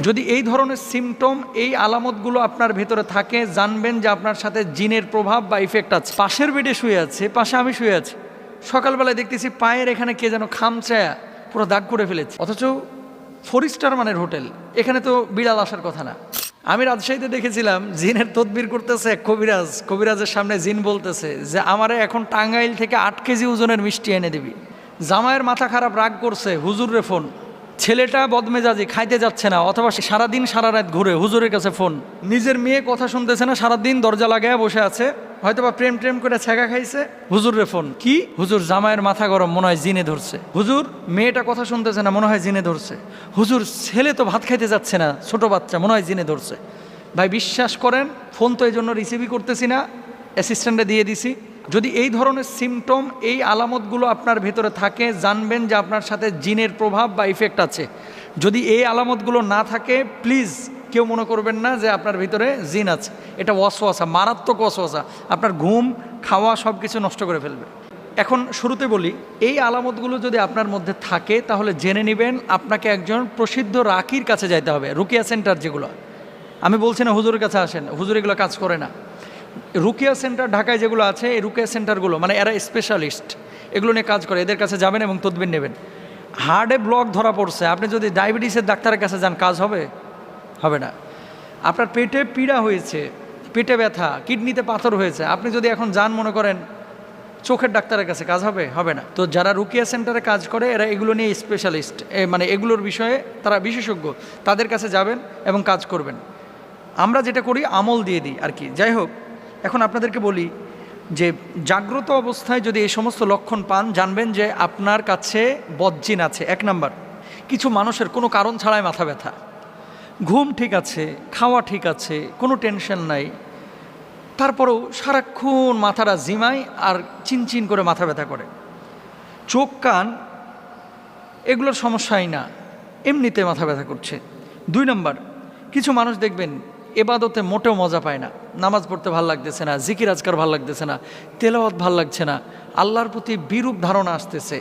যদি এই ধরনের সিমটম, এই আলামতগুলো আপনার ভেতরে থাকে, জানবেন যে আপনার সাথে জিনের প্রভাব বা ইফেক্ট আছে। পাশের বেডে শুয়ে আছে, পাশে আমি শুয়ে আছি, সকালবেলায় দেখতেছি পায়ের এখানে কে যেন খামচায়া পুরো দাগ করে ফেলেছে, অথচ 4 স্টার মানের হোটেল, এখানে তো বিড়াল আসার কথা না। আমি রাজশাহীতে দেখেছিলাম জিনের তদবির করতেছে কবিরাজের সামনে জিন বলতেছে যে আমারে এখন টাঙ্গাইল থেকে 8 কেজি ওজনের মিষ্টি এনে দিবি। জামাইয়ের মাথা খারাপ, রাগ করছে, হুজুরে ফোন। ছেলেটা বদমেজাজি, খাইতে যাচ্ছে না, অথবা সারাদিন সারা রাত ঘুরে, হুজুরের কাছে ফোন। নিজের মেয়ে কথা শুনতেছে না, সারাদিন দরজা লাগায় বসে আছে, হয়তোবা প্রেম করে ছ্যাঁকা খাইছে, হুজুরে ফোন। কি হুজুর, জামাইয়ের মাথা গরম, মনে হয় জিনে ধরছে। হুজুর, মেয়েটা কথা শুনতেছে না, মনে হয় জিনে ধরছে। হুজুর, ছেলে তো ভাত খাইতে যাচ্ছে না, ছোট বাচ্চা, মনে হয় জিনে ধরছে। ভাই বিশ্বাস করেন, ফোন তো এই জন্য রিসিভই করতেছি না, অ্যাসিস্ট্যান্টে দিয়ে দিছি। যদি এই ধরনের সিমটম, এই আলামতগুলো আপনার ভেতরে থাকে, জানবেন যে আপনার সাথে জিনের প্রভাব বা ইফেক্ট আছে। যদি এই আলামতগুলো না থাকে, প্লিজ কেউ মনে করবেন না যে আপনার ভিতরে জিন আছে। এটা ওয়াসওয়াসা, মারাত্মক ওয়াসওয়াসা, আপনার ঘুম, খাওয়া সব কিছু নষ্ট করে ফেলবে। এখন শুরুতে বলি, এই আলামতগুলো যদি আপনার মধ্যে থাকে তাহলে জেনে নেবেন আপনাকে একজন প্রসিদ্ধ রাকির কাছে যাইতে হবে। রুকিয়া সেন্টার যেগুলো, আমি বলছি না হুজুরের কাছে আসেন, হুজুর এগুলো কাজ করে না। রুকিয়া সেন্টার ঢাকায় যেগুলো আছে, এই রুকিয়া সেন্টারগুলো মানে এরা স্পেশালিস্ট, এগুলো নিয়ে কাজ করে। এদের কাছে যাবেন এবং তদবির নেবেন। হার্টে ব্লক ধরা পড়ছে, আপনি যদি ডায়াবেটিসের ডাক্তারের কাছে যান, কাজ হবে? হবে না। আপনার পেটে পীড়া হয়েছে, পেটে ব্যথা, কিডনিতে পাথর হয়েছে, আপনি যদি এখন যান মনে করেন চোখের ডাক্তারের কাছে, কাজ হবে? হবে না। তো যারা রুকিয়া সেন্টারে কাজ করে এরা এগুলো নিয়ে স্পেশালিস্ট, মানে এগুলোর বিষয়ে তারা বিশেষজ্ঞ, তাদের কাছে যাবেন এবং কাজ করবেন। আমরা যেটা করি আমল দিয়ে দিই আর কি। যাই হোক, এখন আপনাদেরকে বলি যে জাগ্রত অবস্থায় যদি এই সমস্ত লক্ষণ পান, জানবেন যে আপনার কাছে বদজিন আছে। 1 নাম্বার, কিছু মানুষের কোনো কারণ ছাড়াই মাথা ব্যথা, ঘুম ঠিক আছে, খাওয়া ঠিক আছে, কোনো টেনশন নাই, তারপরেও সারাক্ষণ মাথাটা জিমায় আর চিনচিন করে মাথা ব্যথা করে। চোখ কান এগুলোর সমস্যাই না, এমনিতে মাথা ব্যথা করছে। 2 নাম্বার, কিছু মানুষ দেখবেন এবাদতে মোটেও মজা পায় না, নামাজ পড়তে ভাল লাগতেছে না, জিকির আজকার ভাল লাগতেছে না, তেলাওয়াত ভাল লাগছে না, আল্লাহর প্রতি বিরূপ ধারণা আসতেছে,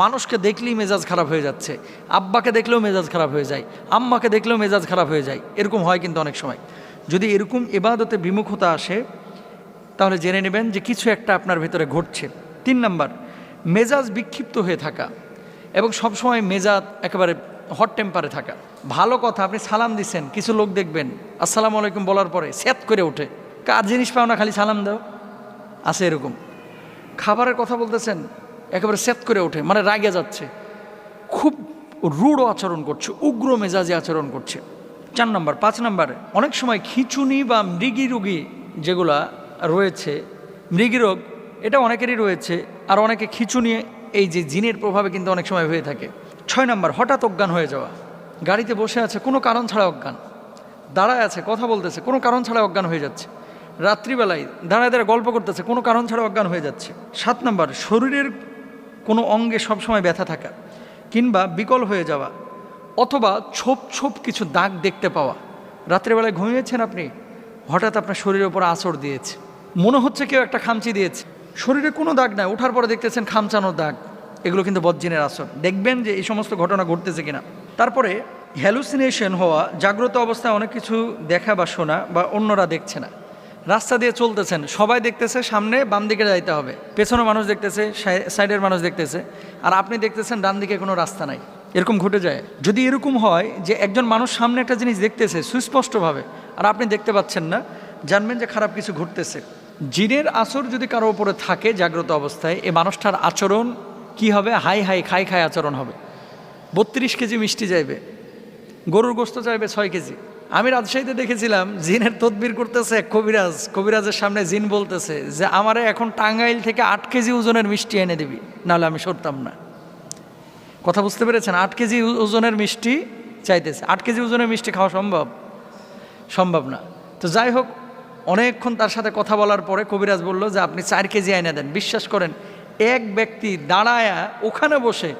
মানুষকে দেখলেই মেজাজ খারাপ হয়ে যাচ্ছে, আব্বাকে দেখলেও মেজাজ খারাপ হয়ে যায়, আম্মাকে দেখলেও মেজাজ খারাপ হয়ে যায়, এরকম হয় কিন্তু অনেক সময়। যদি এরকম এবাদতে বিমুখতা আসে তাহলে জেনে নেবেন যে কিছু একটা আপনার ভেতরে ঘটছে। 3 নাম্বার, মেজাজ বিক্ষিপ্ত হয়ে থাকা এবং সবসময় মেজাজ একেবারে হট টেম্পারে থাকা। ভালো কথা, আপনি সালাম দিচ্ছেন, কিছু লোক দেখবেন আসসালামু আলাইকুম বলার পরে স্যাত করে ওঠে, কার জিনিস পাও না খালি সালাম দাও, আছে এরকম। খাবারের কথা বলতেছেন, একেবারে স্যাত করে ওঠে, মানে রাগে যাচ্ছে, খুব রূঢ় আচরণ করছে, উগ্র মেজাজে আচরণ করছে। 4 নাম্বার। 5 নাম্বার, অনেক সময় খিঁচুনি বা মৃগী রোগী যেগুলা রয়েছে, মৃগী রোগ এটা অনেকেরই রয়েছে, আর অনেকে খিঁচুনি এই যে জিনের প্রভাবে কিন্তু অনেক সময় হয়ে থাকে। 6 নাম্বার, হঠাৎ অজ্ঞান হয়ে যাওয়া, গাড়িতে বসে আছে কোনো কারণ ছাড়া অজ্ঞান, দাঁড়ায় আছে কথা বলতেছে কোনো কারণ ছাড়া অজ্ঞান হয়ে যাচ্ছে, রাত্রিবেলায় দাঁড়ায় দাঁড়ায় গল্প করতেছে কোনো কারণ ছাড়া অজ্ঞান হয়ে যাচ্ছে। 7 নাম্বার, শরীরের কোনো অঙ্গে সবসময় ব্যথা থাকা কিংবা বিকল হয়ে যাওয়া, অথবা ছোপ ছোপ কিছু দাগ দেখতে পাওয়া। রাত্রিবেলায় ঘুমিয়েছেন আপনি, হঠাৎ আপনার শরীরের উপর আঁচড় দিয়েছে, মনে হচ্ছে কেউ একটা খামচি দিয়েছে, শরীরে কোনো দাগ নাই, ওঠার পরে দেখতেছেন খামচানোর দাগ, এগুলো কিন্তু বদজিনের আসর। দেখবেন যে এই সমস্ত ঘটনা ঘটতেছে কিনা। তারপরে হ্যালুসিনেশন হওয়া, জাগ্রত অবস্থায় অনেক কিছু দেখা বা শোনা বা অন্যরা দেখছে না। রাস্তা দিয়ে চলতেছেন, সবাই দেখতেছে সামনে বাম দিকে যাইতে হবে, পেছনে মানুষ দেখতেছে, সাইডের মানুষ দেখতেছে, আর আপনি দেখতেছেন ডান দিকে কোনো রাস্তা নাই, এরকম ঘটে যায়। যদি এরকম হয় যে একজন মানুষ সামনে একটা জিনিস দেখতেছে সুস্পষ্টভাবে আর আপনি দেখতে পাচ্ছেন না, জানবেন যে খারাপ কিছু ঘটতেছে। জিনের আসর যদি কারো উপরে থাকে জাগ্রত অবস্থায়, এই মানুষটার আচরণ কি হবে? হাই হাই খাই খাই আচরণ হবে। 32 কেজি মিষ্টি চাইবে, গরুর গোস্ত চাইবে 6 কেজি। আমি রাজশাহীতে দেখেছিলাম জিনের তদবির করতেছে কবিরাজের সামনে জিন বলতেছে যে আমারে এখন টাঙ্গাইল থেকে 8 কেজি ওজনের মিষ্টি এনে দিবি, নাহলে আমি সরতাম না। কথা বুঝতে পেরেছেন? 8 কেজি ওজনের মিষ্টি চাইতেছে। 8 কেজি ওজনের মিষ্টি খাওয়া সম্ভব না। তো যাই হোক, অনেকক্ষণ তার সাথে কথা বলার পরে কবিরাজ বলল যে আপনি 4 কেজি এনে দেন। বিশ্বাস করেন, এক ব্যক্তি দাঁড়ায়া ওখানে বসে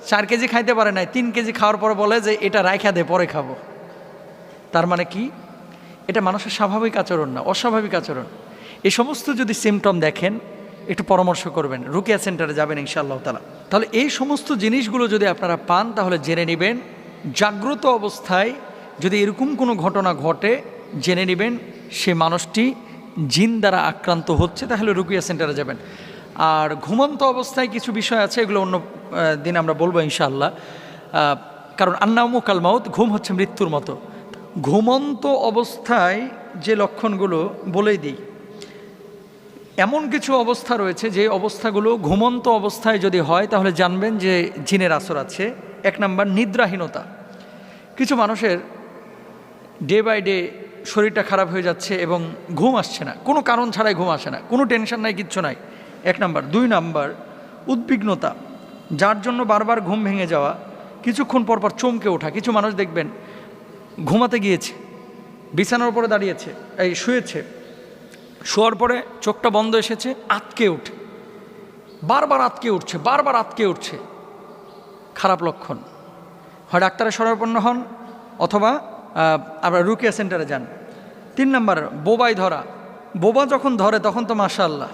4 কেজি খাইতে পারে নাই, 3 কেজি খাওয়ার পরে বলে যে এটা রাইখা দে, পরে খাবো। তার মানে কি? এটা মানুষের স্বাভাবিক আচরণ না, অস্বাভাবিক আচরণ। এই সমস্ত যদি সিমটম দেখেন একটু পরামর্শ করবেন, রুকিয়া সেন্টারে যাবেন ইনশাআল্লাহ তাআলা। তাহলে এই সমস্ত জিনিসগুলো যদি আপনারা পান তাহলে জেনে নেবেন জাগ্রত অবস্থায় যদি এরকম কোনো ঘটনা ঘটে জেনে নেবেন সে মানুষটি জিন দ্বারা আক্রান্ত হচ্ছে, তাহলে রুকিয়া সেন্টারে যাবেন। আর ঘুমন্ত অবস্থায় কিছু বিষয় আছে, এগুলো অন্য দিন আমরা বলবো ইনশাআল্লাহ। কারণ আন্নাউমু কাল মাউত, ঘুম হচ্ছে মৃত্যুর মতো। ঘুমন্ত অবস্থায় যে লক্ষণগুলো বলেই দিই, এমন কিছু অবস্থা রয়েছে যে অবস্থাগুলো ঘুমন্ত অবস্থায় যদি হয় তাহলে জানবেন যে জিনের আসর আছে। 1 নাম্বার নিদ্রাহীনতা। কিছু মানুষের ডে বাই ডে শরীরটা খারাপ হয়ে যাচ্ছে এবং ঘুম আসছে না, কোনো কারণ ছাড়াই ঘুম আসে না, কোনো টেনশন নাই, কিচ্ছু নাই, 1 নাম্বার। 2 নাম্বার উদ্বিগ্নতা, যার জন্য বারবার ঘুম ভেঙে যাওয়া, কিছুক্ষণ পরপর চমকে ওঠা। কিছু মানুষ দেখবেন ঘুমাতে গিয়েছে, বিছানার উপরে দাঁড়িয়েছে, শুয়েছে, শোয়ার পরে চোখটা বন্ধ এসেছে, আটকে উঠে, বারবার আটকে উঠছে, বারবার আটকে উঠছে, খারাপ লক্ষণ। হয় ডাক্তারের শরণাপন্ন হন অথবা আমরা রুকিয়া সেন্টারে যান। 3 নাম্বার বোবাই ধরা। বোবা যখন ধরে তখন তো মাশাআল্লাহ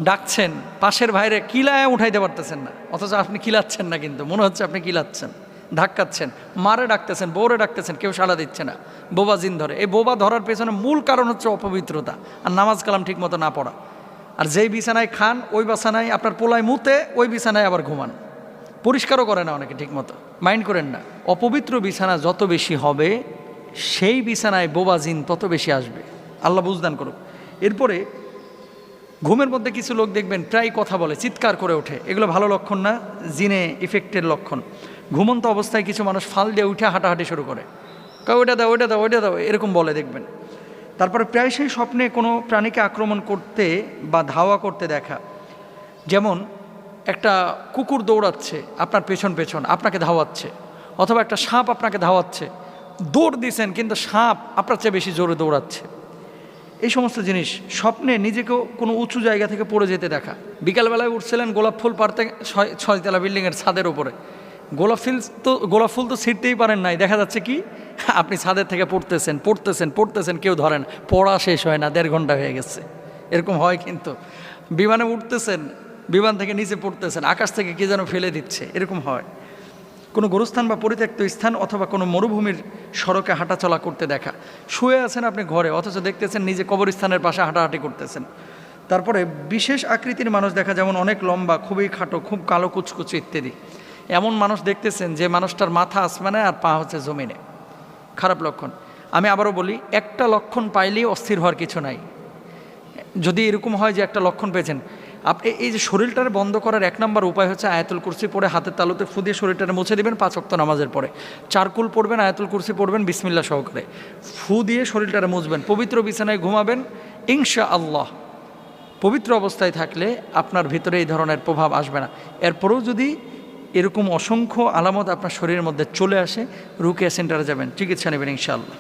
ডাকছেন, পাশের ভাইরে কিলায় উঠাইতে পারতেছেন না, অথচ আপনি কিলাচ্ছেন না, কিন্তু মনে হচ্ছে আপনি কিলাচ্ছেন, ধাক্কাচ্ছেন, মারে ডাকতেছেন, বউরে ডাকতেছেন, কেউ সাড়া দিচ্ছে না, বোবা জিন ধরে। এই বোবা ধরার পেছনে মূল কারণ হচ্ছে অপবিত্রতা আর নামাজ কালাম ঠিক মতো না পড়া। আর যেই বিছানায় খান ওই বিছানায় আপনার পোলায় মুতে, ওই বিছানায় আবার ঘুমান, পরিষ্কারও করে না অনেকে ঠিক মতো, মাইন্ড করেন না। অপবিত্র বিছানা যত বেশি হবে সেই বিছানায় বোবা জিন তত বেশি আসবে, আল্লাহ বুঝদান করুক। এরপরে ঘুমের মধ্যে কিছু লোক দেখবেন প্রায় কথা বলে, চিৎকার করে ওঠে, এগুলো ভালো লক্ষণ না, জিনে ইফেক্টের লক্ষণ। ঘুমন্ত অবস্থায় কিছু মানুষ ফাল দিয়ে উঠে হাঁটাহাঁটি শুরু করে, ওইটা দাও, ওইটা দাও, ওইটা দাও, এরকম বলে দেখবেন। তারপরে প্রায় সেই স্বপ্নে কোনো প্রাণীকে আক্রমণ করতে বা ধাওয়া করতে দেখা, যেমন একটা কুকুর দৌড়াচ্ছে আপনার পেছন পেছন, আপনাকে ধাওয়াচ্ছে, অথবা একটা সাপ আপনাকে ধাওয়াচ্ছে, দৌড় দিছেন কিন্তু সাপ আপনার চেয়ে বেশি জোরে দৌড়াচ্ছে। এই সমস্ত জিনিস স্বপ্নে নিজেকেও কোনো উঁচু জায়গা থেকে পড়ে যেতে দেখা। বিকালবেলায় উঠছিলেন গোলাপ ফুল পাড়তে 6 তলা বিল্ডিংয়ের ছাদের উপরে, গোলাপ ফুল তো ছিঁড়তেই পারেন নাই, দেখা যাচ্ছে কি আপনি ছাদের থেকে পড়তেছেন পড়তেছেন পড়তেছেন, কেউ ধরেন, পড়া শেষ হয় না, 1.5 ঘন্টা হয়ে গেছে, এরকম হয়। কিন্তু বিমানে উঠতেছেন, বিমান থেকে নিচে পড়তেছেন, আকাশ থেকে কে যেন ফেলে দিচ্ছে, এরকম হয়। কোনো গোরস্থান বা পরিত্যক্ত স্থান অথবা কোনো মরুভূমির সড়কে হাঁটাচলা করতে দেখা। শুয়ে আছেন আপনি ঘরে, অথচ দেখতেছেন নিজে কবরস্থানের পাশে হাঁটাহাঁটি করতেছেন। তারপরে বিশেষ আকৃতির মানুষ দেখা, যেমন অনেক লম্বা, খুবই খাটো, খুব কালো কুচকুচে ইত্যাদি। এমন মানুষ দেখতেছেন যে মানুষটার মাথা আসমানে আর পা হচ্ছে জমিনে, খারাপ লক্ষণ। আমি আবারও বলি, একটা লক্ষণ পাইলেই অস্থির হওয়ার কিছু নাই। যদি এরকম হয় যে একটা লক্ষণ পেয়েছেন, আপনি এই যে শরীরটারে বন্ধ করার 1 নম্বর উপায় হচ্ছে আয়াতুল কুরসি পড়ে হাতের তালুতে ফু দিয়ে শরীরটারে মুছে দেবেন 5 ওয়াক্ত নামাজের পরে। চারকুল পড়বেন, আয়াতুল কুরসি পড়বেন বিসমিল্লাহ সহকারে, ফু দিয়ে শরীরটারে মুছবেন, পবিত্র বিছানায় ঘুমাবেন, ইনশাআল্লাহ পবিত্র অবস্থায় থাকলে আপনার ভিতরে এই ধরনের প্রভাব আসবে না। এরপরেও যদি এরকম অসংখ্য আলামত আপনার শরীরের মধ্যে চলে আসে, রুকিয়া সেন্টারে যাবেন, চিকিৎসা নেবেন ইনশাআল্লাহ।